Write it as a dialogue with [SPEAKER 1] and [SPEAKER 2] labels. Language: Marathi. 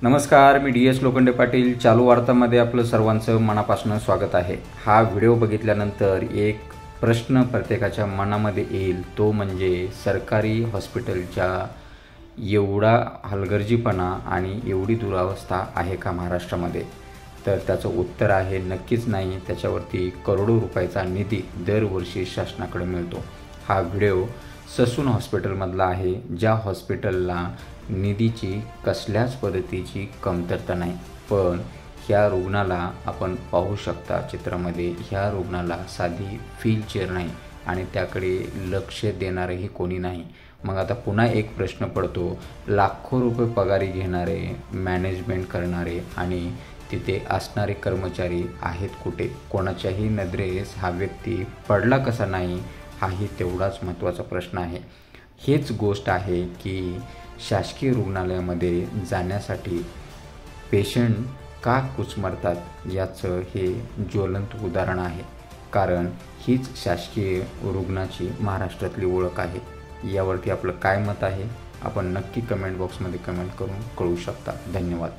[SPEAKER 1] नमस्कार, मी डी एस लोखंडे पाटील. चालू वार्तामध्ये आपलं सर्वांचं मनापासून स्वागत आहे. हा व्हिडिओ बघितल्यानंतर एक प्रश्न प्रत्येकाच्या मनामध्ये येईल, तो म्हणजे सरकारी हॉस्पिटलच्या एवढा हलगर्जीपणा आणि एवढी दुरावस्था आहे का महाराष्ट्रामध्ये? तर त्याचं उत्तर आहे नक्कीच नाही. त्याच्यावरती करोडो रुपयाचा निधी दरवर्षी शासनाकडे मिळतो. हा व्हिडिओ ससून हॉस्पिटलमधला आहे, ज्या हॉस्पिटलला निधीची कसल्याच पद्धतीची कमतरता नाही. पण ह्या रुग्णाला आपण पाहू शकता चित्रामध्ये, ह्या रुग्णाला साधी व्हीलचेअर नाही आणि त्याकडे लक्ष देणारही कोणी नाही. मग आता पुन्हा एक प्रश्न पडतो, लाखो रुपये पगारी घेणारे, मॅनेजमेंट करणारे आणि तिथे असणारे कर्मचारी आहेत कुठे? कोणाच्याही नजरेस हा व्यक्ती पडला कसा नाही, हाही तेवढाच महत्त्वाचा प्रश्न आहे. हेच गोष्ट आहे की शासकीय रुग्णालयामध्ये जाण्यासाठी पेशंट का कुचमरतात याचं हे ज्वलंत उदाहरण आहे. कारण हीच शासकीय रुग्णाची महाराष्ट्रातली ओळख आहे. यावरती आपलं काय मत आहे आपण नक्की कमेंट बॉक्समध्ये कमेंट करून कळवू शकता. धन्यवाद.